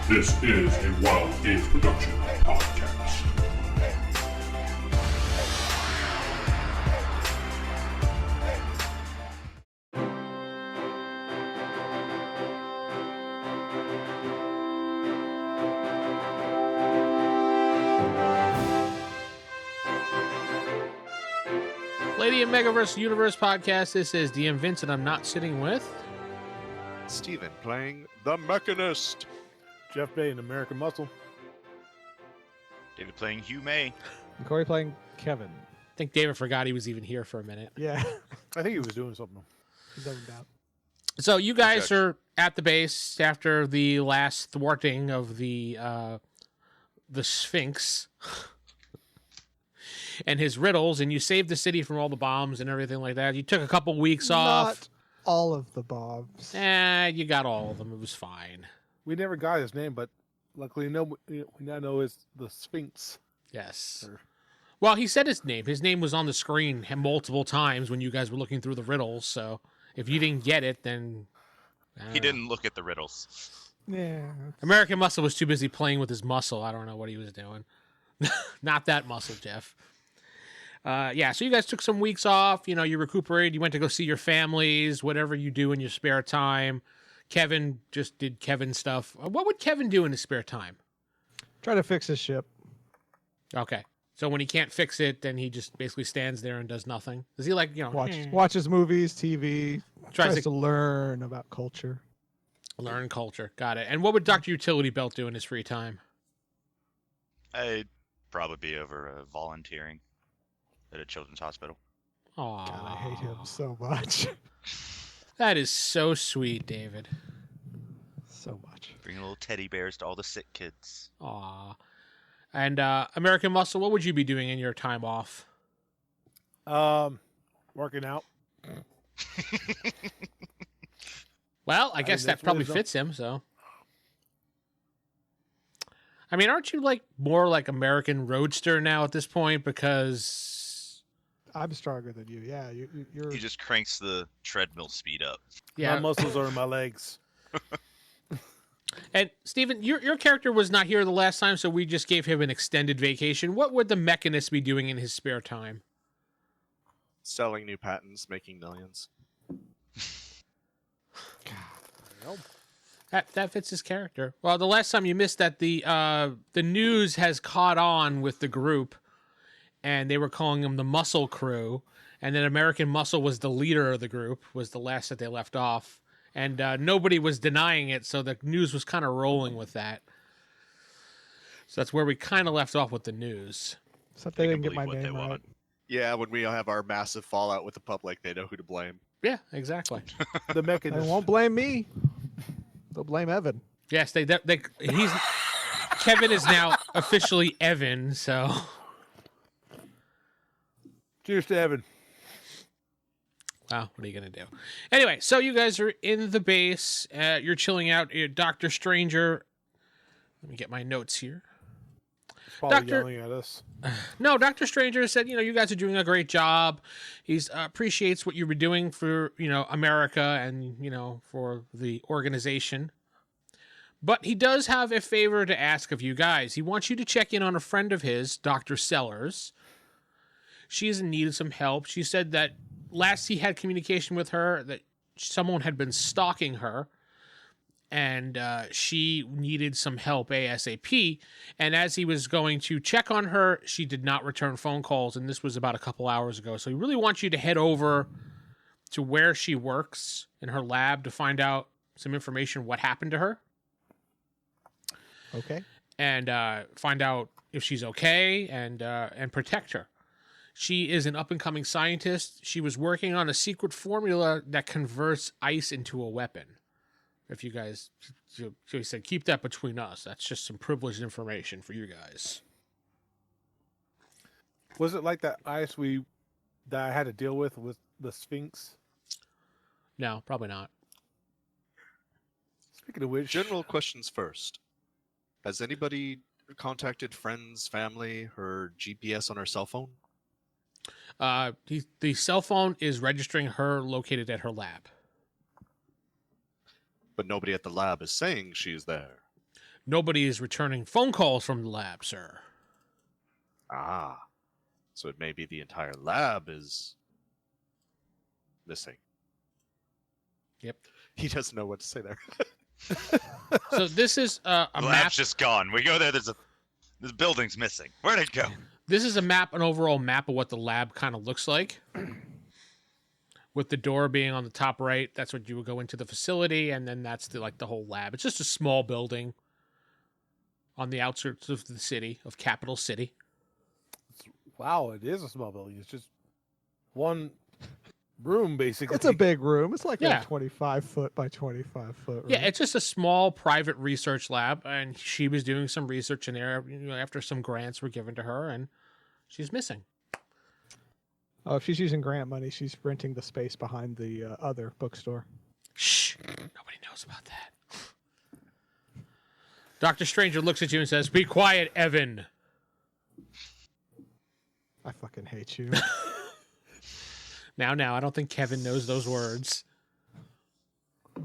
This is a Wild Games Production podcast. Lady and Megaverse Universe podcast. This is DM Vince, and I'm not sitting with Steven playing the Mechanist. Geoff Bay in American Muscle. David playing Hugh May. And Corey playing Kevin. I think David forgot he was even here for a minute. Yeah, I think he was doing something. no doubt. So you guys are at the base after the last thwarting of the Sphinx and his riddles, and you saved the city from all the bombs and everything like that. You took a couple weeks off. Not all of the bombs. You got all of them. It was fine. We never got his name, but luckily we now know it's the Sphinx. Yes. Or- Well, he said his name. His name was on the screen multiple times when you guys were looking through the riddles. So if you didn't get it, then He didn't look at the riddles. Yeah. American Muscle was too busy playing with his muscle. I don't know what he was doing. Not that muscle, Geoff. So you guys took some weeks off. You know, you recuperated. You went to go see your families, whatever you do in your spare time. Kevin just did Kevin stuff. What would Kevin do in his spare time? Try to fix his ship. Okay. So when he can't fix it, then he just basically stands there and does nothing. Does he Watches movies, TV, Tries tries to learn about culture. learn culture? Got it. And what would Dr. Utility Belt do in his free time? I'd probably be over volunteering at a children's hospital. Aww. God, I hate him so much. That is so sweet, David. So much. Bringing little teddy bears to all the sick kids. Aw. And American Muscle, what would you be doing in your time off? Working out. Well, I guess that that's what probably it's fits him, so. I mean, aren't you more like American Roadster now at this point? Because I'm stronger than you. Yeah, you're. He just cranks the treadmill speed up. My muscles are in my legs. And Steven, your character was not here the last time, so we just gave him an extended vacation. What would the Mechanist be doing in his spare time? Selling new patents, making millions. That fits his character. Well, the last time you missed that the news has caught on with the group, and they were calling him the Muscle Crew, and then American Muscle was the leader of the group, was the last that they left off, and nobody was denying it, so the news was kind of rolling with that. So that's where we kind of left off with the news. Except they didn't can get my believe what name they right. want. Yeah, when we have our massive fallout with the public, they know who to blame. Yeah, exactly. The They Mechanist. won't blame me. They'll blame Evan. Yes, he's Kevin is now officially Evan, so. Cheers to Evan. Wow, what are you going to do? Anyway, so you guys are in the base. You're chilling out. Dr. Stranger. Let me get my notes here. Probably Doctor- yelling at us. No, Dr. Stranger said, you guys are doing a great job. He appreciates what you were doing for, America and, for the organization. But he does have a favor to ask of you guys. He wants you to check in on a friend of his, Dr. Sellers. She is in need of some help. She said that last he had communication with her, that someone had been stalking her, and she needed some help ASAP. And as he was going to check on her, she did not return phone calls, and this was about a couple hours ago. So he really wants you to head over to where she works in her lab to find out some information what happened to her. Okay. And find out if she's okay and protect her. She is an up-and-coming scientist. She was working on a secret formula that converts ice into a weapon. If you guys, she said, keep that between us. That's just some privileged information for you guys. Was it like that ice that I had to deal with the Sphinx? No, probably not. Speaking of which, General questions first. Has anybody contacted friends, family, her GPS on her cell phone? The cell phone is registering her located at her lab. But nobody at the lab is saying she's there. Nobody is returning phone calls from the lab, sir. Ah. So it may be the entire lab is missing. Yep. He doesn't know what to say there. So this is a The map. lab's just gone. We go there. This building's missing. Where'd it go? This is a map, an overall map of what the lab kind of looks like. With the door being on the top right, that's what you would go into the facility, and then that's the whole lab. It's just a small building on the outskirts of the city, of Capital City. Wow, it is a small building. It's just one room, basically. It's a big room. It's like Yeah. a 25 foot by 25 foot room. Yeah, it's just a small private research lab, and she was doing some research in there after some grants were given to her, and she's missing. Oh, if she's using grant money, she's renting the space behind the other bookstore. Shh, nobody knows about that. Dr. Stranger looks at you and says, "Be quiet, Evan." I fucking hate you. Now, I don't think Kevin knows those words.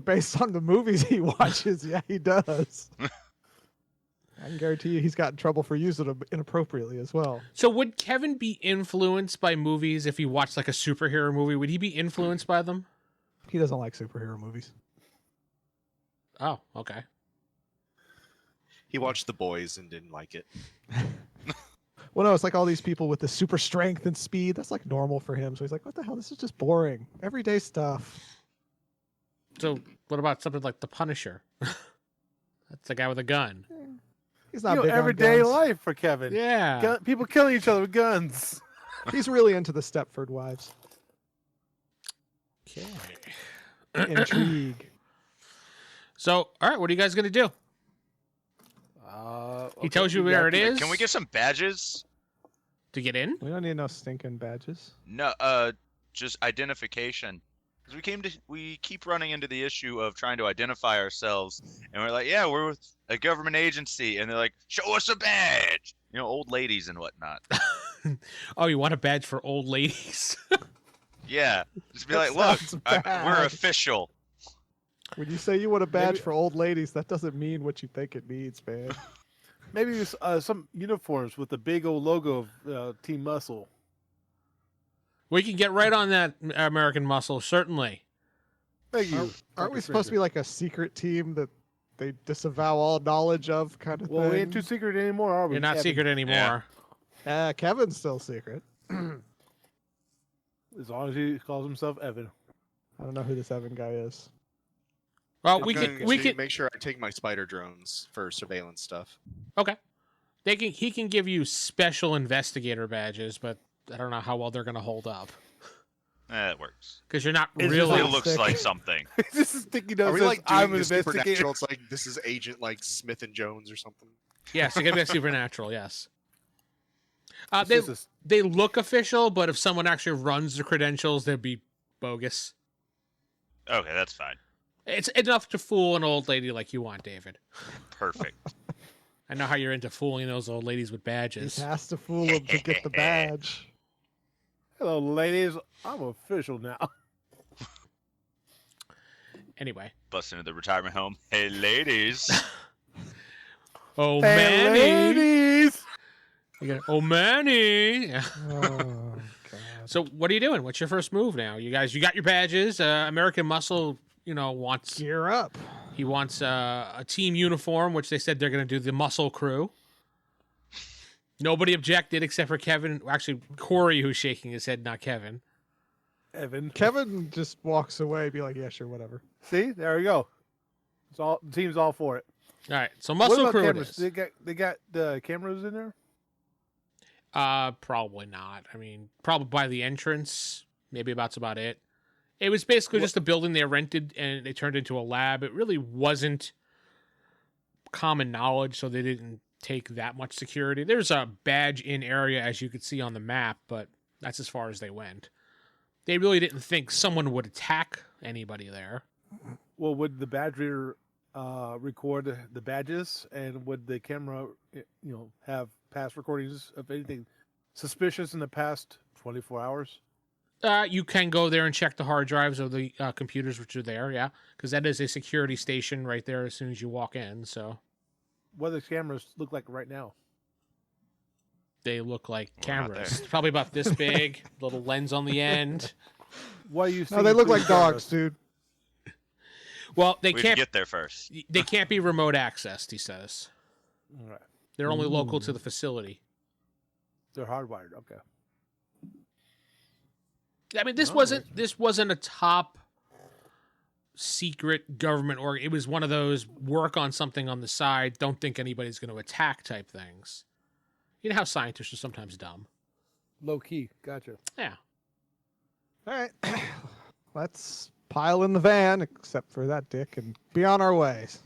Based on the movies he watches, yeah, he does. I can guarantee you he's got in trouble for using them inappropriately as well. So would Kevin be influenced by movies if he watched like a superhero movie? Would he be influenced by them? He doesn't like superhero movies. Oh, okay. He watched The Boys and didn't like it. Well, no, it's like all these people with the super strength and speed. That's like normal for him. So he's like, what the hell? This is just boring. Everyday stuff. So what about something like The Punisher? That's the guy with a gun. He's not big on everyday guns. life for Kevin. Yeah. People killing each other with guns. He's really into the Stepford Wives. Okay. Intrigue. So, all right, what are you guys going to do? He tells you where it is. Can we get some badges? To get in? We don't need no stinking badges. No, just identification. 'Cause we keep running into the issue of trying to identify ourselves, and we're like, yeah, we're with a government agency, and they're like, show us a badge. You know, old ladies and whatnot. Oh, you want a badge for old ladies? Yeah, just be That like, look, sounds we're bad. official. When you say you want a badge Maybe- for old ladies, that doesn't mean what you think it means, man. Maybe some uniforms with the big old logo of Team Muscle. We can get right on that, American Muscle, certainly. Thank you. Aren't we supposed to be like a secret team that they disavow all knowledge of kind of Well, thing? we ain't too secret anymore, are we? You're not Kevin? secret anymore. Kevin's still secret. As long as he calls himself Evan. I don't know who this Evan guy is. Well, I'm we going can to make sure I take my spider drones for surveillance stuff. Okay. He can give you special investigator badges, but I don't know how well they're going to hold up It works. because you're not It's just really. It looks like something. This is sticky notes. Are we says, like doing I'm an this investigator. supernatural? It's like this is Agent like Smith and Jones or something. Yes, you're going to be supernatural. Yes. It's They just a- they look official, but if someone actually runs the credentials, they'd be bogus. Okay, that's fine. It's enough to fool an old lady like you want, David. Perfect. I know how you're into fooling those old ladies with He badges. has to fool him to get the badge. Hello, ladies. I'm official now. Anyway. Bust into the retirement home. Hey, ladies. Oh, Hey, Manny. ladies. You got, oh, Manny. Yeah. Oh, God. So what are you doing? What's your first move now? You guys, you got your badges. American Muscle, wants Gear up. he wants a team uniform, which they said they're going to do the Muscle Crew. Nobody objected except for Kevin. Actually, Corey, who's shaking his head, not Kevin. Evan. Kevin just walks away, be like, yeah, sure, whatever. See, there we go. The team's all for it. All right, so What Muscle about Crew it cameras? is. They got the cameras in there. Probably not. I mean, probably by the entrance. Maybe that's about it. It was basically just a building they rented and they turned into a lab. It really wasn't common knowledge, so they didn't take that much security. There's a badge in area, as you could see on the map, but that's as far as they went. They really didn't think someone would attack anybody there. Well, would the badge reader record the badges, and would the camera, have past recordings of anything suspicious in the past 24 hours? You can go there and check the hard drives of the computers which are there, yeah, because that is a security station right there as soon as you walk in. So, what do the cameras look like right now? They look like We're not cameras. there. Probably about this big, little lens on the end. What are you? No, they seeing look through like the dogs, cameras? dude. Well, they We have can't. to get there first. They can't be remote accessed. He says All right. they're only local Ooh. to the facility. They're hardwired. Okay. I mean, this Oh, wasn't a top secret government org. It was one of those work on something on the side. Don't think anybody's going to attack type things. You know how scientists are sometimes dumb. Low key. Gotcha. Yeah. All right, let's pile in the van, except for that dick, and be on our ways.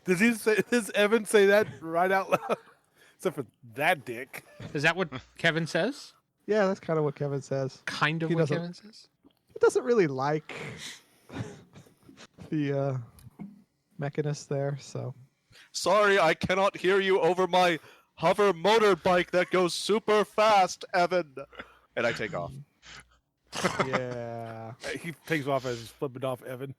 Does Evan say that right out loud? Except for that dick. Is that what Kevin says? Yeah, that's kind of what Kevin says. Kind of He what doesn't- Kevin says? He doesn't really like the Mechanist there, so Sorry, I cannot hear you over my hover motorbike that goes super fast, Evan. And I take off. yeah. He takes off as he's flipping off Evan.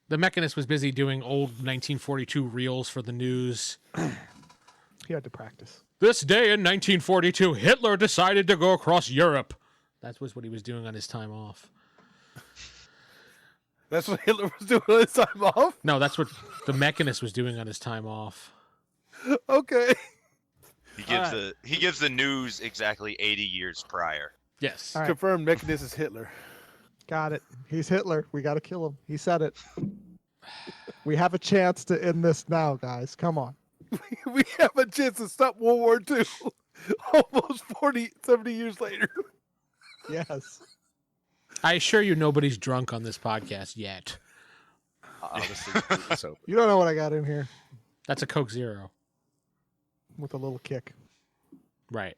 The Mechanist was busy doing old 1942 reels for the news. He had to practice. This day in 1942, Hitler decided to go across Europe. That was what he was doing on his time off. That's what Hitler was doing on his time off? No, that's what the Mechanist was doing on his time off. Okay. He gives the news exactly 80 years prior. Yes. All right. Confirmed Mechanist is Hitler. Got it. He's Hitler. We got to kill him. He said it. We have a chance to end this now, guys. Come on. We have a chance to stop World War II almost 70 years later. Yes. I assure you nobody's drunk on this podcast yet. Honestly, completely sober. You don't know what I got in here That's a Coke Zero. with a little kick. Right.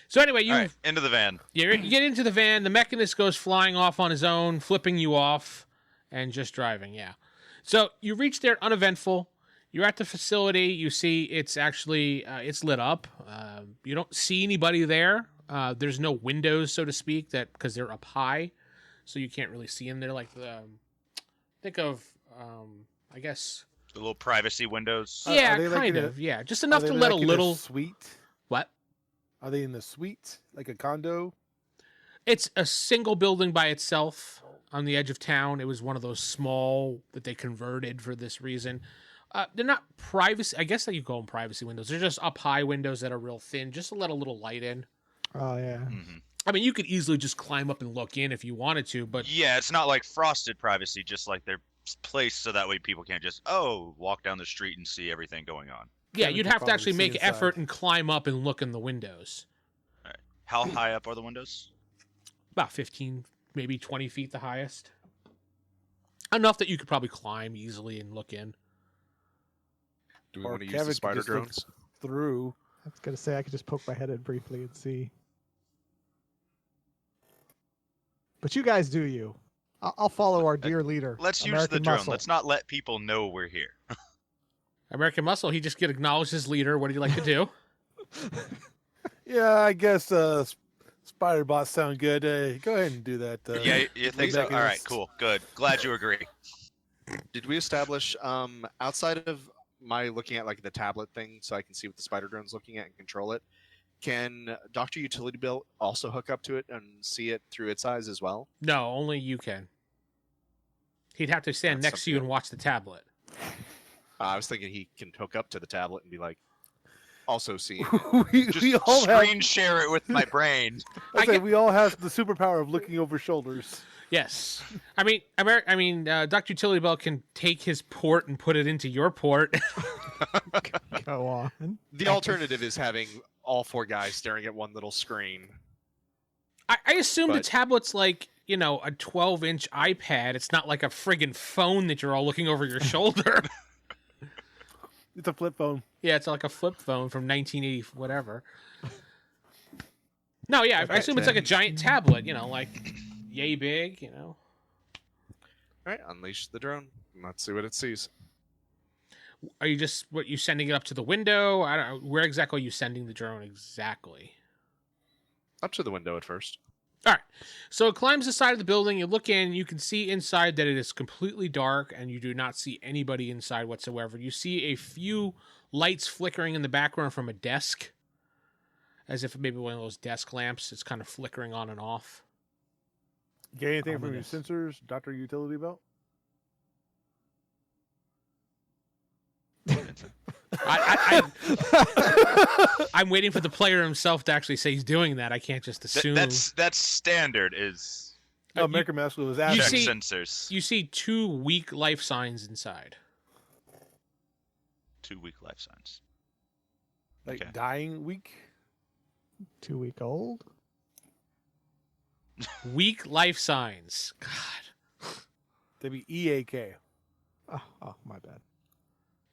So anyway, you All right, into the van. you get into the van. The Mechanist goes flying off on his own, flipping you off, and just driving. Yeah. So you reach there uneventful. You're at the facility. You see it's actually it's lit up. You don't see anybody there. There's no windows, so to speak, that because they're up high, so you can't really see in there. Like think of I guess. The little privacy windows. Are Yeah, they like kind in of. a- Yeah, just Are enough they to let a like in little. suite. What? Are they in the suite? Like a condo? It's a single building by itself on the edge of town. It was one of those small that they converted for this reason. They're not privacy. I guess that you call them privacy windows. They're just up high windows that are real thin, just to let a little light in. Oh, yeah. Mhm. I mean, you could easily just climb up and look in if you wanted to, but Yeah, it's not like frosted privacy, just like they're placed so that way people can't just walk down the street and see everything going on. yeah, Kevin you'd could have to probably actually see make inside. effort and climb up and look in the windows. How high up are the windows? About 15, maybe 20 feet the highest. Enough that you could probably climb easily and look in. Do we Or want to use Kevin the could spider just look- drones? Through. I was going to say I could just poke my head in briefly and see. But you guys do you. I'll follow our dear leader. Let's use the American drone. Muscle. Let's not let people know we're here. American Muscle, he just get acknowledged as leader. What do you like to do? Yeah, I guess spider bots sound good. Go ahead and do that. Yeah, you think so? All right, Mechanist. cool, good. Glad you agree. Did we establish outside of my looking at like the tablet thing so I can see what the spider drone's looking at and control it? Can Dr. Utility Bill also hook up to it and see it through its eyes as well? No, only you can. He'd have to stand That's next to you and something. watch the tablet. I was thinking he can hook up to the tablet and be like, also seeing. Just we all have. screen share it with my brain. I say get- we all have the superpower of looking over shoulders. Yes. I mean, Dr. Utility Bell can take his port and put it into your port. Go on. The alternative is having all four guys staring at one little screen. I assume the But- tablet's like, a 12-inch iPad. It's not like a friggin' phone that you're all looking over your shoulder. It's a flip phone. Yeah, it's like a flip phone from 1980, whatever. No, yeah, I assume it's like a giant tablet, like yay big, All right, unleash the drone. And let's see what it sees. Are you you sending it up to the window? I don't know. Where exactly are you sending the drone exactly? Up to the window at first. All right. So it climbs the side of the building. You look in, you can see inside that it is completely dark, and you do not see anybody inside whatsoever. You see a few lights flickering in the background from a desk, as if maybe one of those desk lamps is kind of flickering on and off. Get anything from your Ominous. sensors, Dr. Utility Belt? I'm waiting for the player himself to actually say he's doing that. I can't just assume. That's standard. Is No, you- American Muscle was you asking. check see- sensors. You see 2 weak life signs inside. 2 weak life signs. Like okay. dying week? 2-week-old. Weak life signs. God. They'd be EAK. Oh, my bad.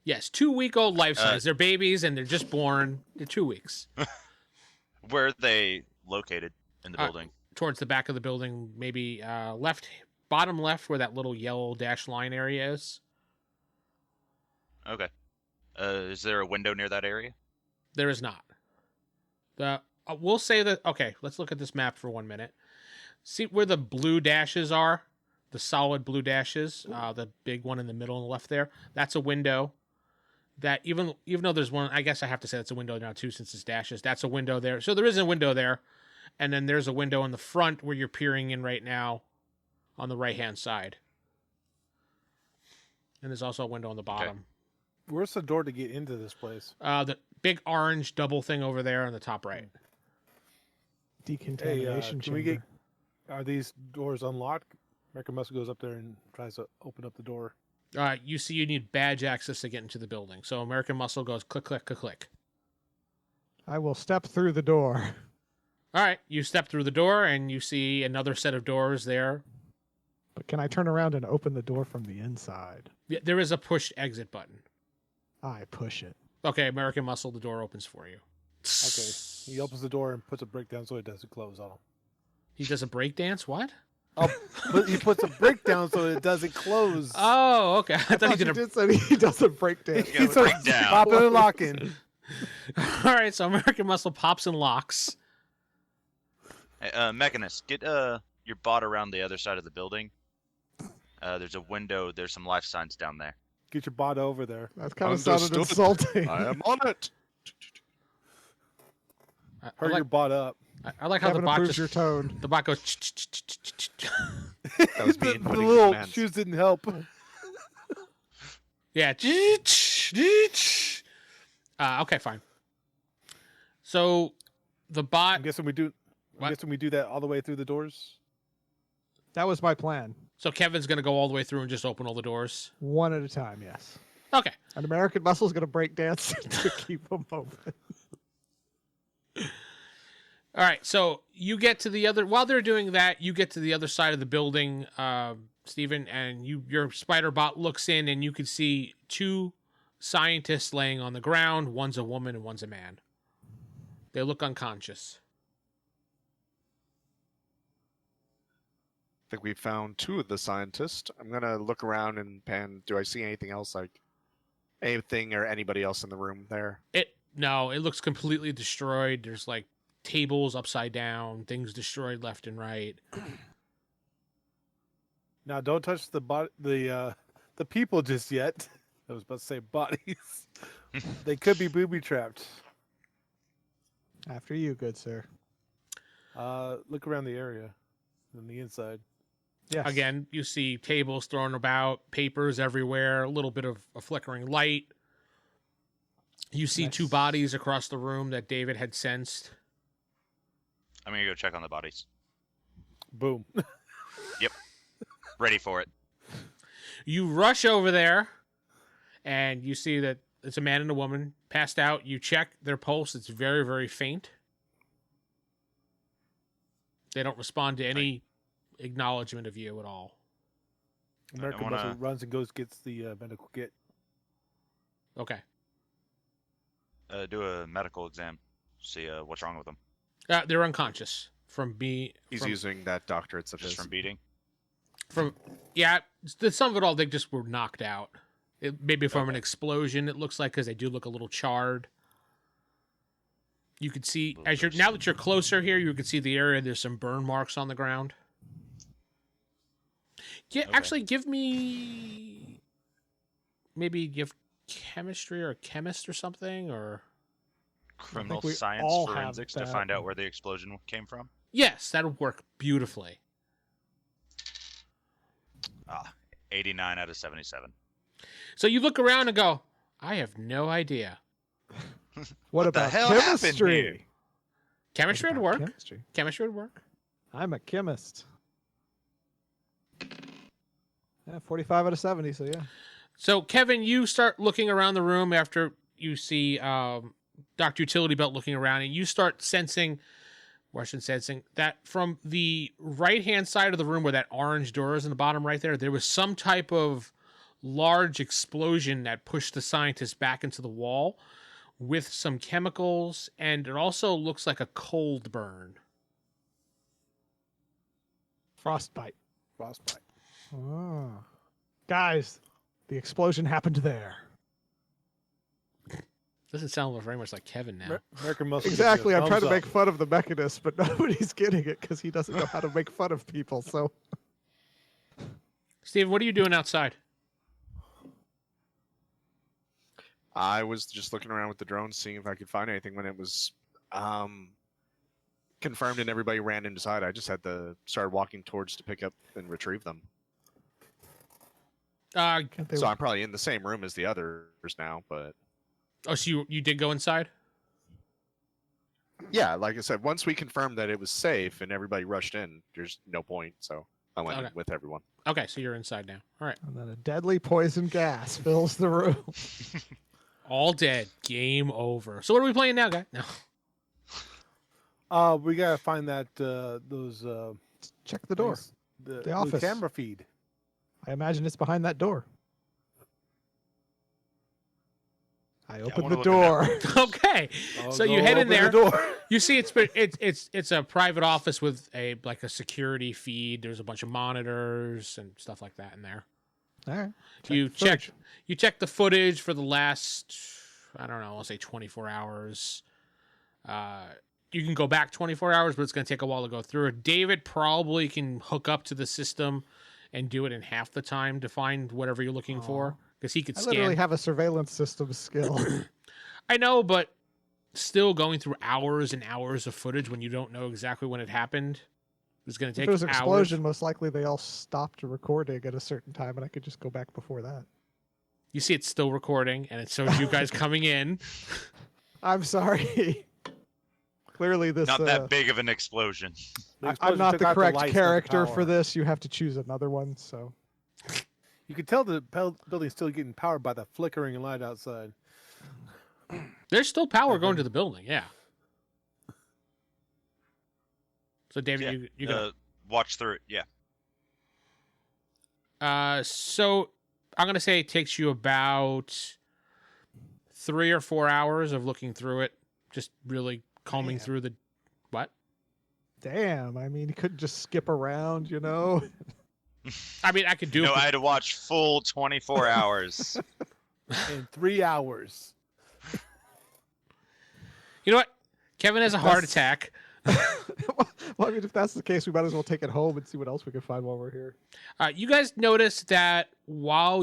Yes, 2-week-old life signs. They're babies and they're just born. They're 2 weeks. Where are they located in the building? Towards the back of the building, maybe bottom left where that little yellow dash line area is. Okay. Is there a window near that area? There is not. We'll say that. Okay, let's look at this map for 1 minute. See where the blue dashes are? The solid blue dashes. The big one in the middle and left there. That's a window. That even though there's one, I guess I have to say that's a window now too, since it's dashes. That's a window there. So there is a window there, and then there's a window in the front where you're peering in right now, on the right hand side. And there's also a window on the bottom. Where's the door to get into this place? The big orange double thing over there on the top right. Decontamination can we chamber. Are these doors unlocked? American Muscle goes up there and tries to open up the door. You see you need badge access to get into the building. So American Muscle goes click, click, click, click. I will step through the door. All right, you step through the door and you see another set of doors there. But can I turn around and open the door from the inside? Yeah, there is a push exit button. I push it. Okay, American Muscle, the door opens for you. Okay. He opens the door and puts a brick down so it doesn't close on him. He does a break dance? What? Oh, but he puts a brick down so it doesn't close. Oh, okay. I thought he did a... did say he does a breakdown. He goes break down. Popping and locking. All right, so American Muscle pops and locks. Hey, Mechanist, get your bot around the other side of the building. There's a window. There's some life signs down there. Get your bot over there. That kind of sounded Understood. insulting. I am on it. I Hurry like, your bot up. I like how the Kevin bot approves just... your tone. The bot goes... That was me The inputting little commands. shoes didn't help. Yeah. Okay, fine. So the bot... I'm guessing we do. What? I'm guessing we do that all the way through the doors. That was my plan. So Kevin's going to go all the way through and just open all the doors? One at a time, yes. Okay. An American Muscle's going to break dance to keep them open. All right, so you get to the other... While they're doing that, you get to the other side of the building, Stephen, and your spider bot looks in, and you can see 2 scientists laying on the ground. One's a woman and one's a man. They look unconscious. I think we found 2 of the scientists. I'm gonna look around and pan. Do I see anything else, like anything or anybody else in the room there? No, it looks completely destroyed. There's like tables upside down, things destroyed left and right. Now, don't touch the people just yet. I was about to say bodies. They could be booby trapped. After you, good sir. Look around the area, on the inside. Yes. Again, you see tables thrown about, papers everywhere, a little bit of a flickering light. You see Nice. 2 bodies across the room that David had sensed. I'm gonna go check on the bodies. Boom. Ready for it. You rush over there, and you see that it's a man and a woman passed out. You check their pulse. It's very, very faint. They don't respond to any acknowledgement of you at all. American wanna- Muscle runs and gets the medical kit. Okay. Do a medical exam. See what's wrong with them. They're unconscious from He's using that doctorate of Just his. from beating. Yeah, the sum of it all, they just were knocked out. Maybe from an Okay. explosion, it looks like, because they do look a little charred. You could see now that you're closer here, you can see the area. There's some burn marks on the ground. Yeah, Okay. actually, give chemistry or a chemist or something, or Criminal we science all have forensics to that. find out where the explosion came from. yes, that'll work beautifully. 89 out of 77. So you look around and go, I have no idea. What the about hell happened chemistry? here? Chemistry What would about work. Chemistry. Chemistry would work. I'm a chemist. Yeah, 45 out of 70. So yeah. So Kevin, you start looking around the room after you see Dr. Utility Belt looking around, and you start sensing that from the right-hand side of the room where that orange door is in the bottom right there was some type of large explosion that pushed the scientist back into the wall with some chemicals, and it also looks like a cold burn. Frostbite. Frostbite. Oh. Guys, the explosion happened there. Doesn't sound very much like Kevin now. American Muscle. gives Exactly. you a I'm trying to thumbs make up. fun of the Mechanist, but nobody's getting it because he doesn't know how to make fun of people. So Steve, what are you doing outside? I was just looking around with the drone, seeing if I could find anything. When it was confirmed and everybody ran inside, I just had to start walking towards to pick up and retrieve them. can't they So I'm probably in the same room as the others now, but So you did go inside? yeah, like I said, once we confirmed that it was safe and everybody rushed in, there's no point. So I went in Okay. with everyone. Okay, so you're inside now. All right. And then a deadly poison gas fills the room. All dead. Game over. So what are we playing now, guy? No. We gotta find that those Check the door. the office. camera feed. I imagine it's behind that door. I open wanna the look at door. Okay. I'll So you go head in open the there. door. You see it's a private office with a security feed. There's a bunch of monitors and stuff like that in there. All right. You the footage. check the footage for the last, I don't know, I'll say 24 hours. You can go back 24 hours, but it's going to take a while to go through it. David probably can hook up to the system and do it in half the time to find whatever you're looking for, because he could I scan. literally have a surveillance system skill. I know, but still going through hours and hours of footage when you don't know exactly when it happened is going to If take there was an hours. explosion, most likely they all stopped recording at a certain time, and I could just go back before that. You see it's still recording, and it shows you guys coming in. I'm sorry. Clearly, this Not that big of an explosion. The I'm explosion not took the out correct lights, not the character power. for this. You have to choose another one. So You can tell the building's still getting powered by the flickering light outside. There's still power going to the building, yeah. So, David, Yeah, you got watch through it. Yeah. so I'm gonna say it takes you about 3 or 4 hours of looking through it, just really combing Man. through the what? damn. I mean, you couldn't just skip around, you know. I mean, I could do No, it. I had to watch full 24 hours. In 3 hours. You know what? Kevin has a heart attack. Well, I mean, if that's the case, we might as well take it home and see what else we can find while we're here. You guys notice that while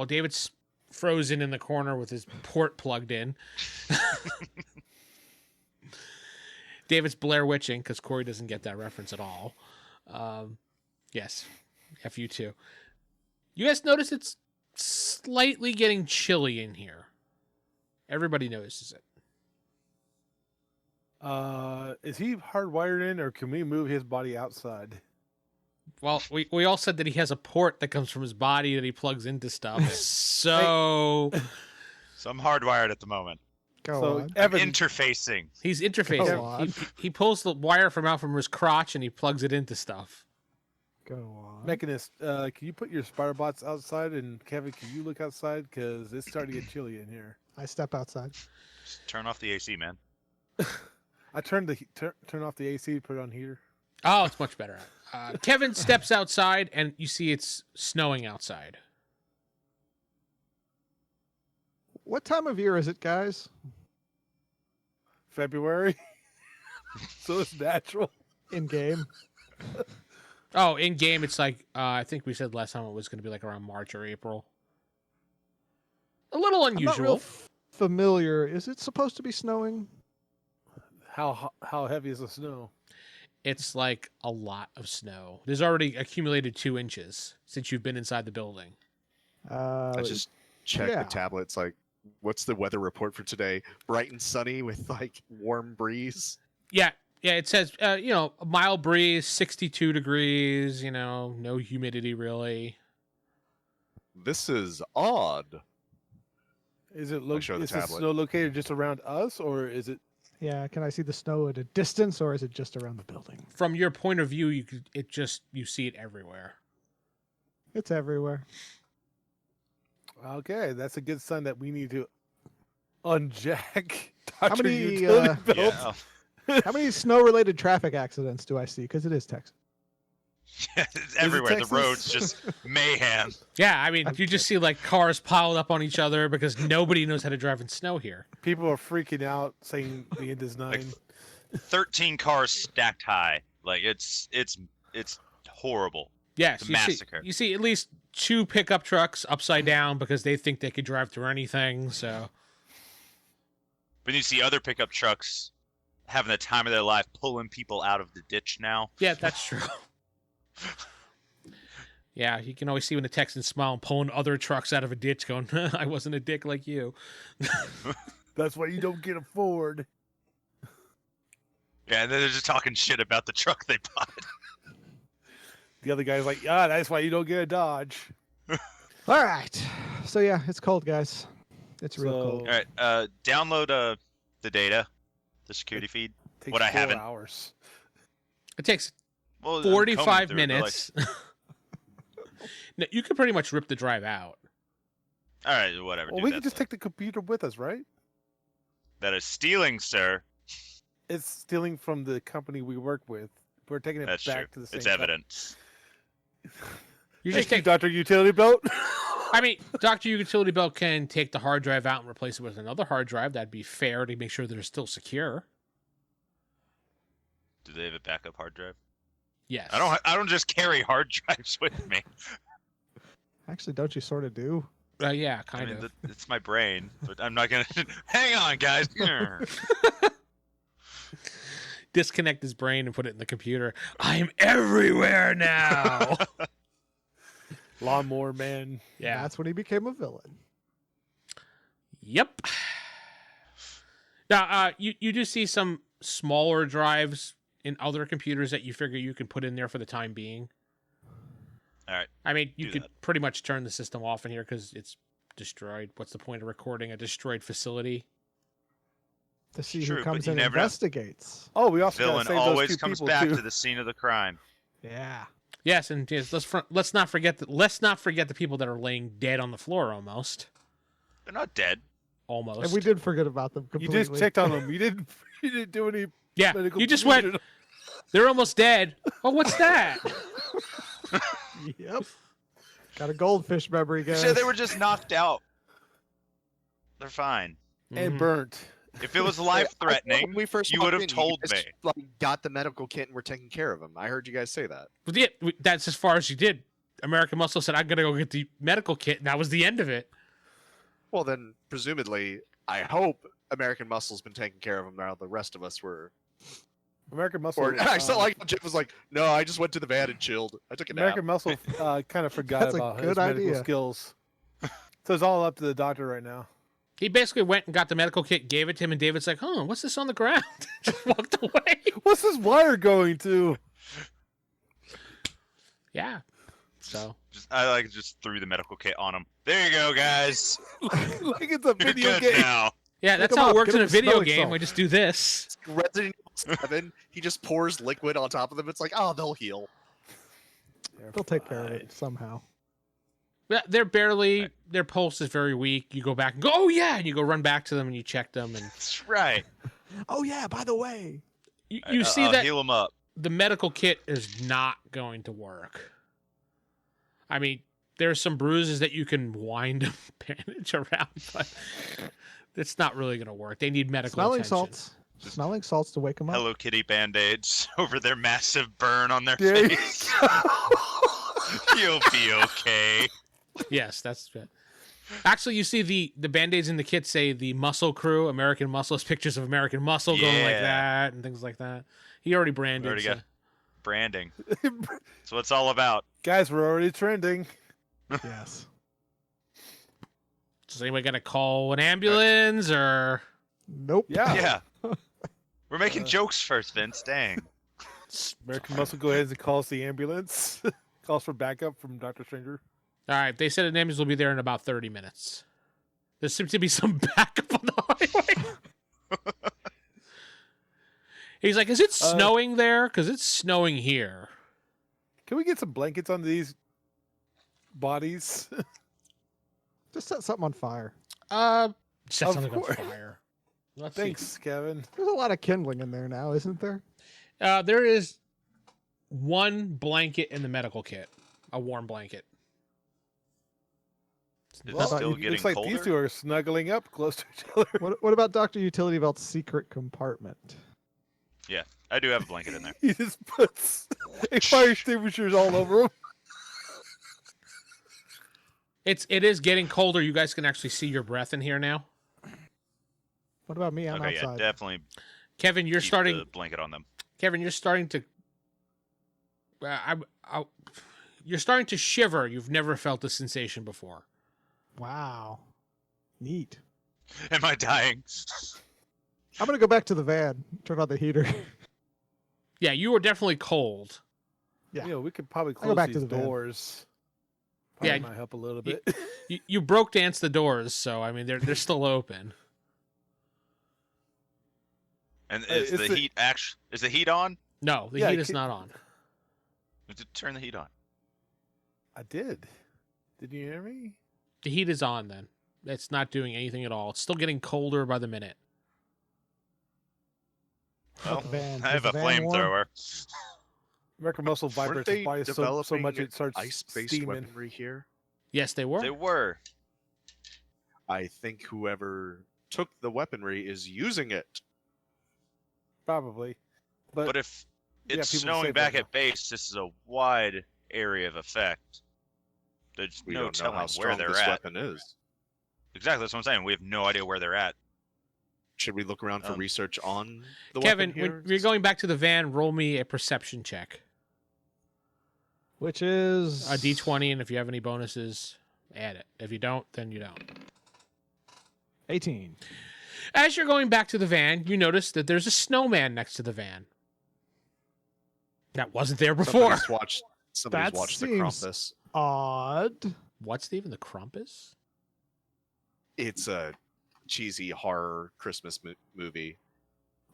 David's frozen in the corner with his port plugged in, David's Blair Witching, because Corey doesn't get that reference at all. Yes, F you too. You guys notice it's slightly getting chilly in here. Everybody notices it. Is he hardwired in, or can we move his body outside? Well, we all said that he has a port that comes from his body that he plugs into stuff. So So I'm hardwired at the moment. Go so on. Evan, Interfacing. he's Go interfacing. on. He pulls the wire from his crotch and he plugs it into stuff. Go on. Mechanist, can you put your spider bots outside? And Kevin, can you look outside? Because it's starting to get chilly in here. I step outside. Just turn off the AC, man. I turned turn off the AC, put it on heater. Oh, it's much better. Kevin steps outside and you see it's snowing outside. What time of year is it, guys? February. So it's natural. In game. Oh, in game, it's like I think we said last time it was going to be like around March or April. A little I'm not real unusual. familiar. Is it supposed to be snowing? How heavy is the snow? It's like a lot of snow. There's already accumulated 2 inches since you've been inside the building. I just checked yeah. the tablet. It's like, what's the weather report for today? Bright and sunny with like warm breeze. Yeah, it says a mild breeze, 62 degrees. No humidity really. This is odd. Is it show the is the tablet. snow located just around us, or is it? Yeah, can I see the snow at a distance, or is it just around the building? From your point of view, you see it everywhere. It's everywhere. Okay, that's a good sign that we need to unjack How Dr. many, Utility Belt. Yeah. How many snow-related traffic accidents do I see? Because it is Texas. It's everywhere. The Texas? roads just mayhem. Yeah, I mean, you just see like cars piled up on each other because nobody knows how to drive in snow here. People are freaking out, saying the end is 9. Like, 13 cars stacked high. Like it's horrible. Yes, It's a massacre. You see at least 2 pickup trucks upside down because they think they could drive through anything. So But you see other pickup trucks having the time of their life pulling people out of the ditch now. yeah, that's true. Yeah, you can always see when the Texans smile and pulling other trucks out of a ditch, going, "I wasn't a dick like you." That's why you don't get a Ford. Yeah, and then they're just talking shit about the truck they bought. The other guy's like, "Yeah, that's why you don't get a Dodge." All right. So yeah, it's cold, guys. It's real So- cold. All right, download the data, the security feed. Takes What I 4 haven't- hours. It takes Well, I'm combing 45 through it, but, like, minutes. No, you could pretty much rip the drive out. all right, whatever. Well, do we that can just then. take the computer with us, right? That is stealing, sir. It's stealing from the company we work with. We're taking it That's back true. to the same. It's evidence. You Thank just you, take. Dr. Utility Belt. I mean, Dr. Utility Belt can take the hard drive out and replace it with another hard drive. That'd be fair to make sure that it's still secure. Do they have a backup hard drive? Yes. I don't just carry hard drives with me. Actually, don't you sort of do? Yeah, I kind mean, of. it's my brain, but I'm not gonna. Hang on, guys. Disconnect his brain and put it in the computer. I'm everywhere now. Lawnmower Man. Yeah. That's when he became a villain. Yep. Now, you do see some smaller drives in other computers that you figure you can put in there for the time being. All right. I mean, you Do could that. pretty much turn the system off in here because it's destroyed. What's the point of recording a destroyed facility? To see True, who but comes you in and never know. investigates. Oh, we also Villain gotta save those always 2 comes people back too. to the scene of the crime. Yeah. Yes, and yes, let's not forget the people that are laying dead on the floor almost. They're not dead. Almost. And we did forget about them You completely. just checked on them. You didn't do any Yeah, medical you just procedure. went. They're almost dead. Oh, what's that? Yep. Got a goldfish memory, guys. So they were just knocked out. They're fine. and Mhm. burnt. If it was When life-threatening, we first you walked would have in, told guys, me. Like, got the medical kit and we're taking care of him. I heard you guys say that. But yeah, that's as far as you did. American Muscle said, "I'm gonna go get the medical kit," and that was the end of it. Well, then presumably, I hope American Muscle's been taking care of him now. The rest of us were. American Muscle. Or I still like how Jeff was like, "No, I just went to the van and chilled. I took a nap." American Muscle kind of forgot That's a about his good medical idea. skills. So it's all up to the doctor right now. He basically went and got the medical kit, gave it to him, and David's like, "Huh, what's this on the ground?" Just walked away. What's this wire going to? Yeah. So I just threw the medical kit on him. There you go, guys. Like it's a You're video good game. now. yeah, Pick that's 'em how it up, works give in a him video smelling game. salts. We just do this. Resident Evil 7, he just pours liquid on top of them. It's like, oh, they'll heal. They'll take care of it somehow. Yeah, they're barely. Their pulse is very weak. You go back and go, "Oh yeah," and you go run back to them and you check them, and That's right. Oh yeah, by the way. you see I'll that heal him up. the medical kit is not going to work. I mean, there's some bruises that you can wind a bandage around, but it's not really going to work. They need medical Smelling attention. salts. Smelling salts to wake him up. Hello Kitty band-aids over their massive burn on their There you face. You'll be okay. Yes, that's good. Actually, you see the Band-Aids in the kit say the Muscle Crew, American Muscle, has pictures of American Muscle going like Yeah. that and things like that. He already branded. Already so- got branding. That's what it's all about. Guys, we're already trending. Yes. Is anybody gonna call an ambulance or? Nope. Yeah. Yeah. We're making jokes first, Vince. Dang. American Muscle go ahead and calls the ambulance. Calls for backup from Dr. Stranger. All right, they said an ambulance will be there in about 30 minutes. There seems to be some backup on the highway. He's like, "Is it snowing there? Because it's snowing here." Can we get some blankets on these bodies? Just set something on fire. Set Of something on course. fire. Let's see. Thanks, Kevin. There's a lot of kindling in there now, isn't there? There is one blanket in the medical kit, a warm blanket. Is Well, it still it getting looks like colder? these two are snuggling up close to each other. What about Dr. Utility Belt's secret compartment? Yeah, I do have a blanket in there. He just puts fire extinguishers all over him. It is getting colder. You guys can actually see your breath in here now. What about me? I'm Okay, yeah, outside. definitely Kevin, you're keep starting. the blanket on them. Kevin, you're starting to. You're starting to shiver. You've never felt this sensation before. Wow. Neat. Am I dying? I'm going to go back to the van. Turn on the heater. Yeah, you are definitely cold. Yeah. You know, we could probably I'll go close back to these the van. doors. Yeah, Probably might help a little you- bit. You broke dance the doors, so I mean they're still open. And Is is the the- heat is the heat on? No, the Yeah, heat is can- not on. Turn the heat on. I did. Did you hear me? The heat is on. Then it's not doing anything at all. It's still getting colder by the minute. Well, the van? I Is have the a van warm? flamethrower. American Muscle Weren't vibrates they his body so developing much it starts ice-based steaming. weaponry here? Yes, they were. They were. I think whoever took the weaponry is using it. Probably. But if yeah, it's people snowing say back that at base, this is a wide area of effect. There's We no don't know telling how where strong they're this at. weapon is. Exactly, that's what I'm saying. We have no idea where they're at. Should we look around for Um, research on the Kevin, weapon here? when you're going back to the van, roll me a perception check. Which is A D20, and if you have any bonuses, add it. If you don't, then you don't. 18. As you're going back to the van, you notice that there's a snowman next to the van. That wasn't there before. Somebody's That watched the seems- Krampus. Odd. What, Steven? The Krampus? It's a cheesy horror Christmas movie.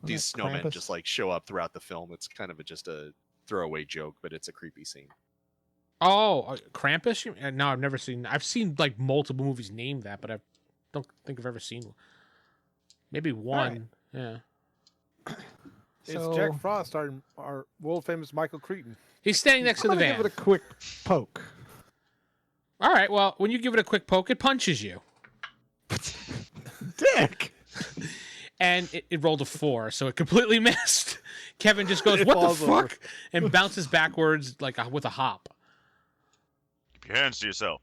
These Wasn't that snowmen Krampus? just like show up throughout the film. It's kind of just a throwaway joke, but it's a creepy scene. Oh, Krampus? No, I've never seen. I've seen like multiple movies named that, but I don't think I've ever seen one. Maybe one. Yeah. It's So- Jack Frost, our world famous Michael Cretan. He's standing next to I'm the gonna van. give it a quick poke. All right. Well, when you give it a quick poke, it punches you, Dick! and it rolled a 4, so it completely missed. Kevin just goes, It "What the falls over. fuck?" and bounces backwards like with a hop. Keep your hands to yourself.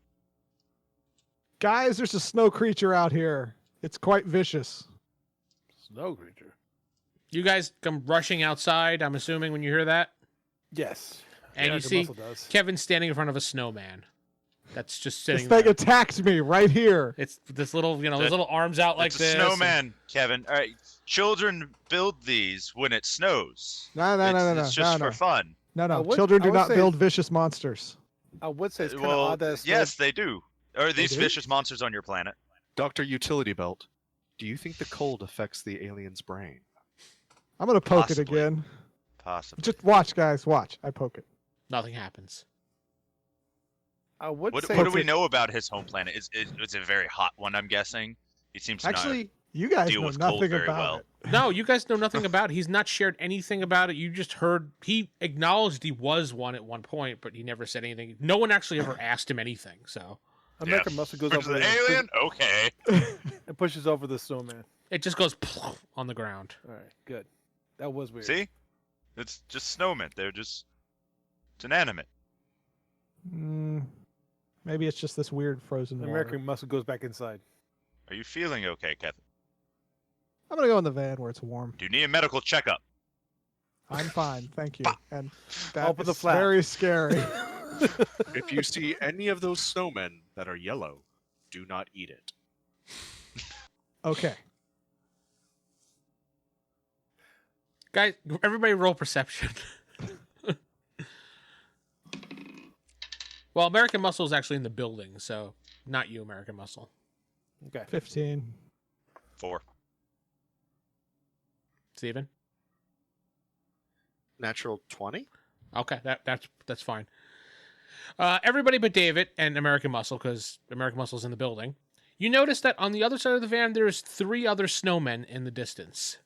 Guys, there's a snow creature out here. It's quite vicious. Snow creature. You guys come rushing outside. I'm assuming when you hear that, Yes. and you American see Muscle does. Kevin standing in front of a snowman that's just This sitting thing there. attacked me right here. It's this little, his That- little arms out like it's this. a snowman, Kevin. All right, children build these when it snows. No, It's just for fun. No, no. would- Children I do would not say- build vicious monsters. I would say it's kind of Well, odd that it's yes, they do. Or these do? vicious monsters on your planet. Dr. Utility Belt, do you think the cold affects the alien's brain? I'm going to poke it Possibly. again. Possibly. Just watch, guys. Watch. I poke it. Nothing happens. I would What say do we know about his home planet? It's a very hot one, I'm guessing. He seems to Actually, you guys deal know with cold nothing very about well. it. No, you guys know nothing about it. He's not shared anything about it. You just heard he acknowledged he was one at one point, but he never said anything. No one actually ever asked him anything. So American Muscle goes not. over The there alien? Okay. and pushes over the snowman. It just goes on the ground. All right, good. That was weird. See? It's just snowmen. It's inanimate. Maybe it's just this weird frozen The water. American Muscle goes back inside. Are you feeling okay, Kevin? I'm gonna go in the van where it's warm. Do you need a medical checkup? I'm fine, thank you. And that Open the is flap. very scary. If you see any of those snowmen that are yellow, do not eat it. Okay. Guys, everybody roll perception. Well, American Muscle is actually in the building, so not you, American Muscle. Okay. 15. 4. Steven? Natural 20? Okay, that's fine. Everybody but David and American Muscle, because American Muscle's in the building. You notice that on the other side of the van, there's 3 other snowmen in the distance.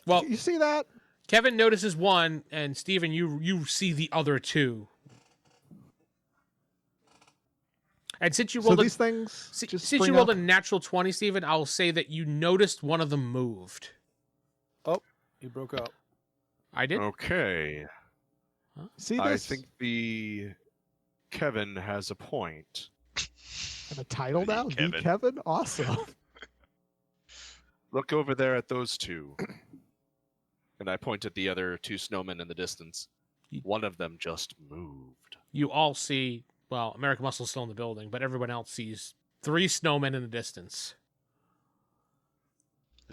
Well, You see that? Kevin notices one, and Steven, you see the other 2. And since you So rolled these things since just you spring rolled up. a natural 20, Steven, I'll say that you noticed one of them moved. Oh, he broke up. I did? Okay. See I this? think the Kevin has a point. Have a title now? The Kevin. Kevin? Awesome. Look over there at those 2. And I point at the other 2 snowmen in the distance. One of them just moved. You all see, well, American Muscle's still in the building, but everyone else sees 3 snowmen in the distance.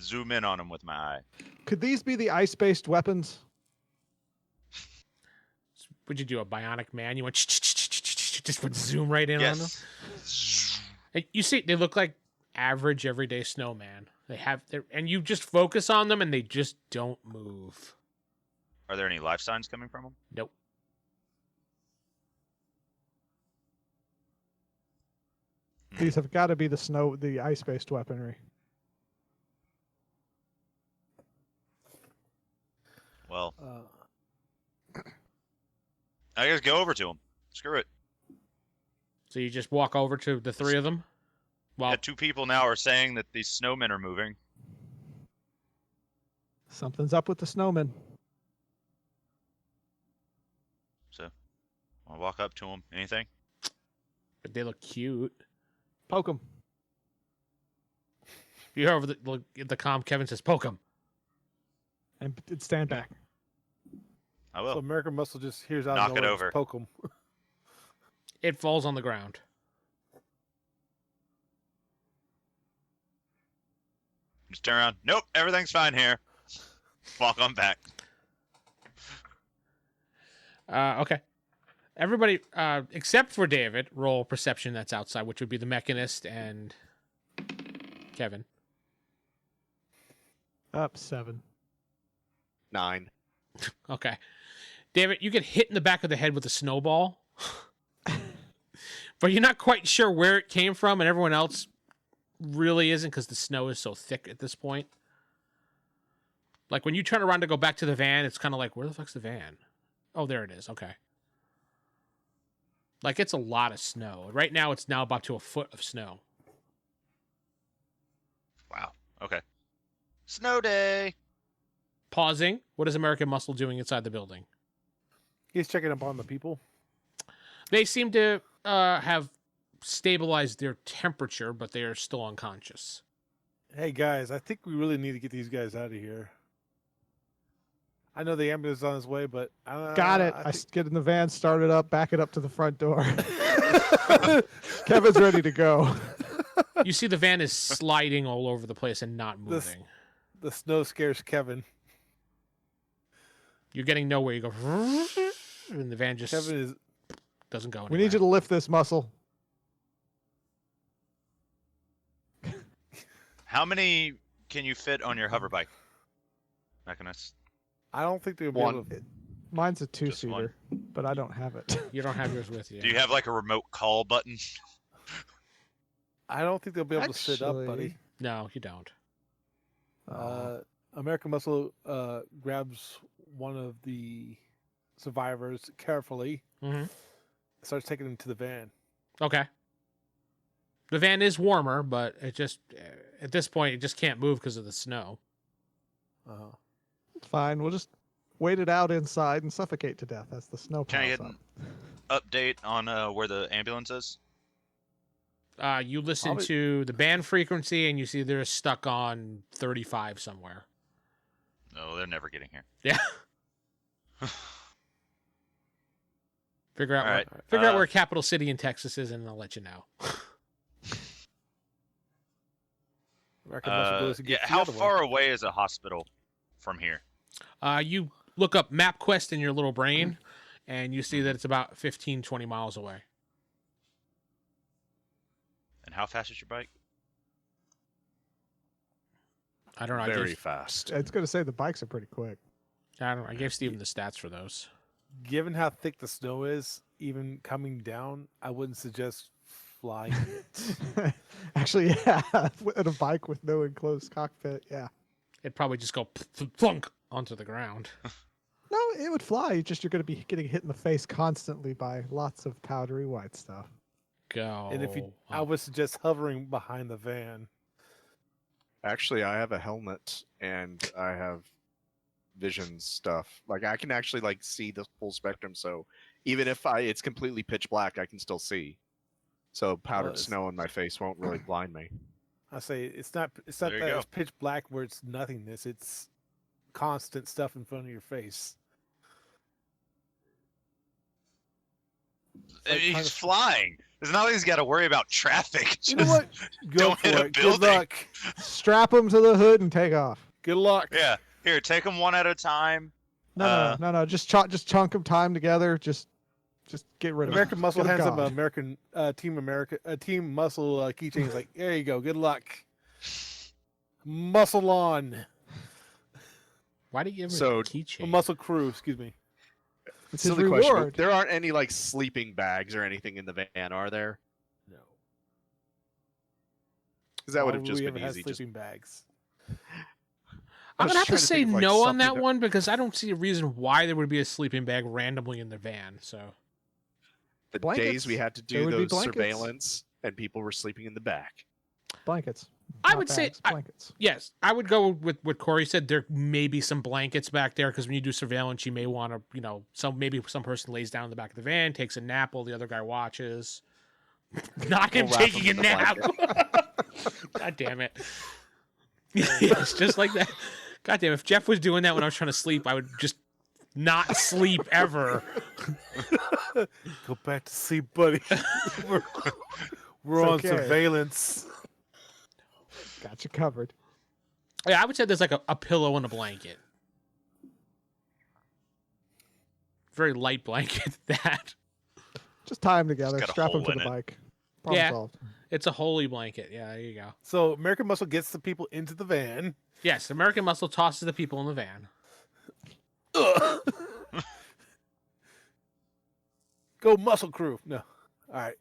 Zoom in on him with my eye. Could these be the ice-based weapons? Would you do a bionic man? You went just would zoom right in on them. Yes. And you see, they look like average everyday snowman. They have their, and you just focus on them, and they just don't move. Are there any life signs coming from him? Nope. These have got to be the ice-based weaponry. Well, Uh, I guess go over to him. Screw it. So you just walk over to the 3 of them. Well, Yeah, 2 people now are saying that these snowmen are moving. Something's up with the snowmen. So, I'll walk up to him. Anything? but they look cute. Poke them. You hear over the comm, Kevin says, "Poke him." And stand back. I so will. American Muscle just hears out Knock of it nowhere, over. just poke him. It falls on the ground. Just turn around. Nope, everything's fine here. Walk on back. Okay. Everybody, except for David, roll perception that's outside, which would be the Mechanist and Kevin. Up 7. 9. Okay. David, you get hit in the back of the head with a snowball, but you're not quite sure where it came from, and everyone else really isn't because the snow is so thick at this point. Like when you turn around to go back to the van, it's kind of like, where the fuck's the van? Oh, there it is. Okay. Like it's a lot of snow. Right now, it's now about to a foot of snow. Wow. Okay. Snow day. Pausing. What is American Muscle doing inside the building? He's checking up on the people. They seem to have stabilized their temperature, but they are still unconscious. Hey guys, I think we really need to get these guys out of here. I know the ambulance is on its way, but Got it. I Get in the van, start it up, back it up to the front door. Kevin's ready to go. You see the van is sliding all over the place and not This- moving. the snow scares Kevin. You're getting nowhere. You go, and the van just Kevin is doesn't go anywhere. We need you to lift this muscle. How many can you fit on your hover bike? Mechanist. I don't think they'll be One. able to. Mine's a Just one. 2-seater, but I don't have it. You don't have yours with you. Do you have like a remote call button? I don't think they'll be able to sit up, buddy. Actually, No, you don't. American Muscle grabs one of the survivors carefully, Mm-hmm. starts taking him to the van. Okay. The van is warmer, but it just at this point it just can't move because of the snow. Uh-huh. It's fine. We'll just wait it out inside and suffocate to death as the snow Can I piles get up. an update on where the ambulance is? You listen Probably- to the band frequency and you see they're stuck on 35 somewhere. No, they're never getting here. Yeah. Figure out All right, figure out where capital city in Texas is, and I'll let you know. American Muscle goes and Yeah, gets the how other one. far away is a hospital from here? You look up MapQuest in your little brain, and you see that it's about 15, 20 miles away. And how fast is your bike? I don't know. Very fast. It's going to say the bikes are pretty quick. I don't know. I gave Steven the stats for those. Given how thick the snow is, even coming down, I wouldn't suggest flying it. Actually, yeah, with a bike with no enclosed cockpit, yeah. It'd probably just go plunk onto the ground. No, it would fly. You're going to be getting hit in the face constantly by lots of powdery white stuff. Go. And if you, I would suggest hovering behind the van. Actually, I have a helmet and I have vision stuff. Like I can actually like see the full spectrum. So even if it's completely pitch black, I can still see. So powdered it's- snow in my face won't really blind me. I say it's not There you that go. it's pitch black where it's nothingness. It's constant stuff in front of your face. I mean, kind he's of- flying. It's not like he's got to worry about traffic. You know Just- what? Go don't hit for a it. Good building. luck. Strap them to the hood and take off. Good luck. Yeah. Here, take them one at a time. No. Just chunk them time together. Just get rid of American them. Muscle Good hands up God. an Team Muscle keychain. He's like, there you go. Good luck. Muscle on. Why do you give him So- a keychain? Muscle crew. Excuse me. It's his Silly question. reward. But there aren't any like sleeping bags or anything in the van, are there? No. Because that would Why have just we been ever have easy. Just sleeping bags. I'm was gonna have to trying to say think of, like, no on that something- one because I don't see a reason why there would be a sleeping bag randomly in the van. So the Blankets. days we had to There do would be those blankets. surveillance and people were sleeping in the back. Blankets. I Not would say bags, blankets. yes, I would go with what Corey said. There may be some blankets back there because when you do surveillance, you may want to, maybe some person lays down in the back of the van, takes a nap while the other guy watches. Not him We'll wrap taking a him in a nap. God damn it. Yes, just like that. God damn, if Geoff was doing that when I was trying to sleep, I would just not sleep ever. Go back to sleep, buddy. we're we're It's on okay. surveillance. Got you covered. Yeah, I would say there's like a pillow and a blanket. Very light blanket, that. Just tie them together. got a Strap them hole to the in it. bike. Problem Yeah. solved. It's a holy blanket. Yeah, there you go. So American Muscle gets the people into the van. Yes, American Muscle tosses the people in the van. Go Muscle Crew. No. All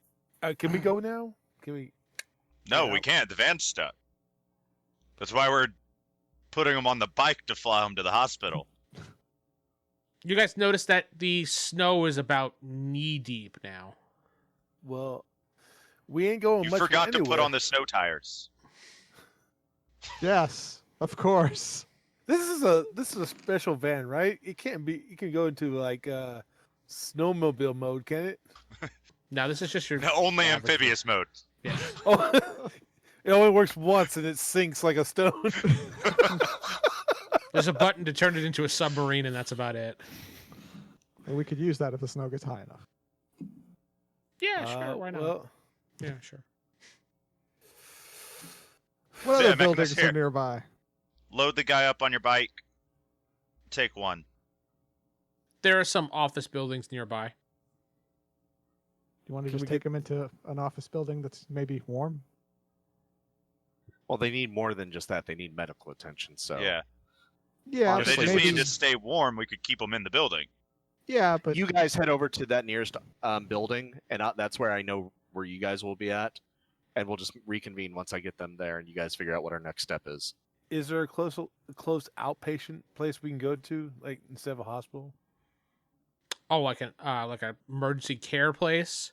right. Can we go now? Can we? No, Yeah. we can't. The van's stuck. That's why we're putting them on the bike to fly them to the hospital. You guys notice that the snow is about knee deep now. Well, we ain't going You much forgot to put anywhere. on the snow tires. Yes, of course. This is a special van, right? It can't be. You can go into like snowmobile mode, can it? No, this is just your No, only average amphibious mode. Yeah. Oh, it only works once and it sinks like a stone. There's a button to turn it into a submarine, and that's about it. Well, we could use that if the snow gets high enough. Yeah, sure. Why not? Well, Yeah, sure. What So, yeah, other buildings Mechanist, are here. nearby? Load the guy up on your bike. Take one. There are some office buildings nearby. Do you want to Can just we take them into an office building that's maybe warm? Well, they need more than just that. They need medical attention. So Yeah. Yeah, If they but just maybe. need to stay warm, we could keep them in the building. Yeah, but you guys head over to that nearest building, and that's where I know where you guys will be at, and we'll just reconvene once I get them there, and you guys figure out what our next step is. is there a close outpatient place we can go to, like instead of a hospital? Oh, like an emergency care place.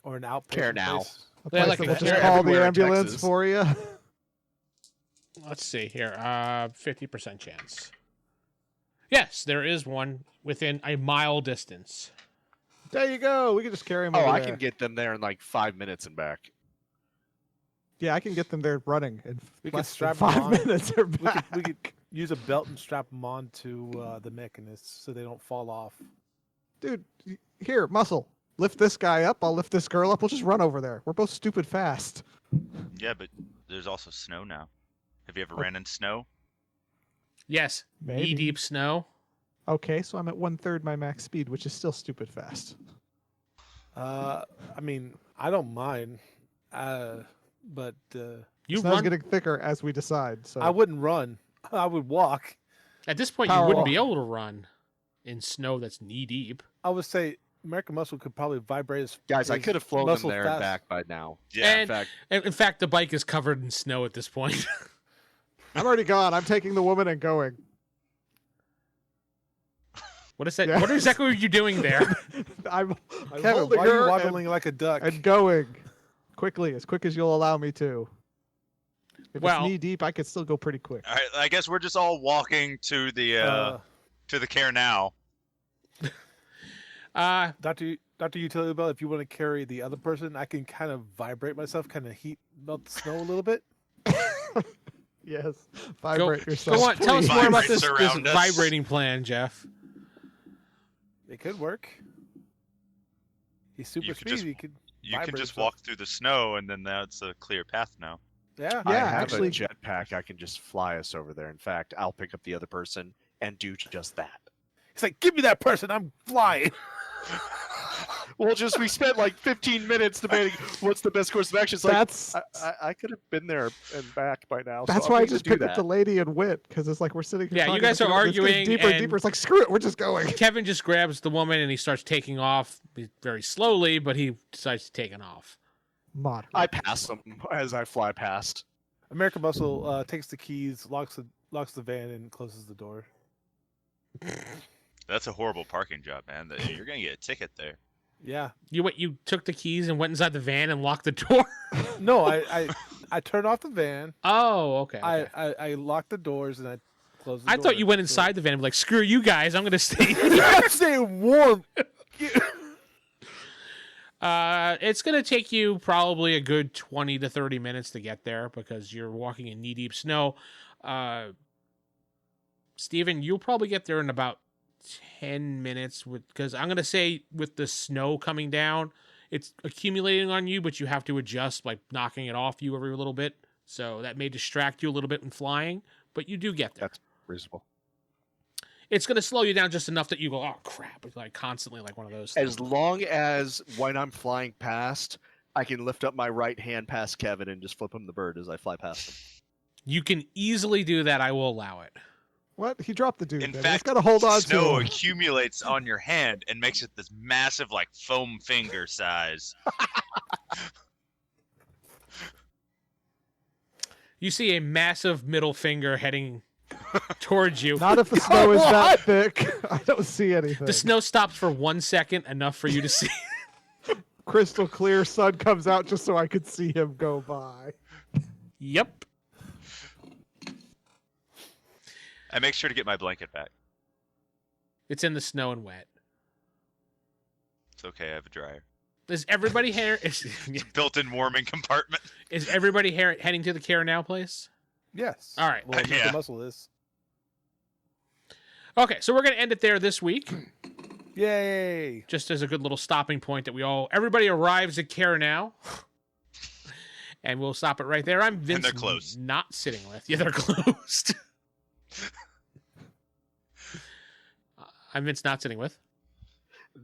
Or an outpatient Care now. place. A Yeah, place like that a will just care call the everywhere in ambulance Texas. for you. Let's see here. 50% chance. Yes, there is one within a mile distance. There you go. We can just carry him Oh, over I there. can get them there in like 5 minutes and back. Yeah, I can get them there running in We could less than strap 'em 5 on. minutes. They're We back. could use a belt and strap them on to the Mechanist so they don't fall off. Dude, here, muscle. Lift this guy up. I'll lift this girl up. We'll just run over there. We're both stupid fast. Yeah, but there's also snow now. Have you ever ran in snow? Yes, Maybe. knee-deep snow. Okay, so I'm at 1/3 my max speed, which is still stupid fast. I mean, I don't mind, but You Snow's run. getting thicker as we decide. So I wouldn't run. I would walk. At this point, you Power wouldn't walk. be able to run in snow that's knee-deep. I would say American Muscle could probably vibrate his Guys, I his could have flown them muscle there fast. and back by now. Yeah. In fact, In fact, the bike is covered in snow at this point. I'm already gone. I'm taking the woman and going. What is that? Yeah. What exactly were you doing there? I'm Kevin, holding why are you her waddling like a duck? and going quickly, as quick as you'll allow me to. If Well- it's knee deep, I could still go pretty quick. All right, I guess we're just all walking to the care now. Dr. Utility Belt, if you want to carry the other person, I can kind of vibrate myself, kind of heat melt the snow a little bit. Yes, go, vibrate yourself. go on. Tell us please. more about Vibrates this around us. vibrating plan, Jeff. It could work. He's super You could just- speedy. He could You can vibrate just himself. walk through the snow, and then that's a clear path now. Yeah. I Yeah, have actually- a jetpack. I can just fly us over there. In fact, I'll pick up the other person and do just that. He's like, give me that person. I'm flying. We spent like 15 minutes debating what's the best course of action. It's like, That's I could have been there and back by now. that's so why I'm I gonna just do picked that. up the lady and went because it's like we're sitting here. Yeah, you talking guys about are it's getting arguing deeper and and- deeper. It's like screw it, we're just going. Kevin just grabs the woman and he starts taking off very slowly, but he decides to take it off. Moderate. I pass them as I fly past. American Muscle takes the keys, locks the van, and closes the door. That's a horrible parking job, man. You're gonna get a ticket there. Yeah. You took the keys and went inside the van and locked the door. No, I turned off the van. Oh, okay. okay. I locked the doors and I closed the I door. thought you went inside the van and be like, "Screw you guys, I'm gonna stay." here." I'm staying warm. It's gonna take you probably a good 20 to 30 minutes to get there because you're walking in knee-deep snow. Steven, you'll probably get there in about 10 minutes because I'm gonna say with the snow coming down, it's accumulating on you, but you have to adjust, like knocking it off you every little bit. So that may distract you a little bit when flying, but you do get there. That's reasonable. It's going to slow you down just enough that you go, oh crap, it's like constantly like one of those things. As long as when I'm flying past, I can lift up my right hand past Kevin and just flip him the bird as I fly past him. You can easily do that. I will allow it. What? He dropped the dude. In then. fact, He's got to hold on to snow him. accumulates on your hand and makes it this massive, like foam finger size. You see a massive middle finger heading towards you. Not if the snow is that thick. I don't see anything. The snow stops for 1 second, enough for you to see. Crystal clear sun comes out just so I could see him go by. Yep. I make sure to get my blanket back. It's in the snow and wet. It's okay. I have a dryer. Is everybody here? Built-in warming compartment. Is everybody here heading to the Care Now place? Yes. All right. Well, Yeah. American Muscle is. Okay, so we're going to end it there this week. Yay. Just as a good little stopping point that everybody arrives at Care Now. And we'll stop it right there. I'm Vince. they're closed. Not sitting with. Yeah, they're closed. I'm Vince, not sitting with.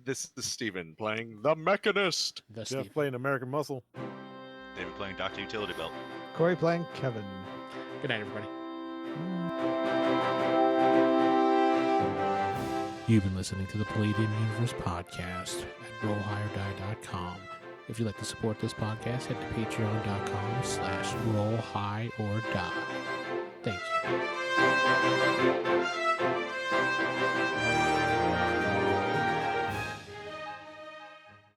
This is Steven playing the Mechanist. The Jeff Steve. playing American Muscle. David playing Dr. Utility Belt. Corey playing Kevin. Good night, everybody. You've been listening to the Palladium Universe podcast at rollhighordie.com. If you'd like to support this podcast, head to patreon.com/rollhighordie. Thank you.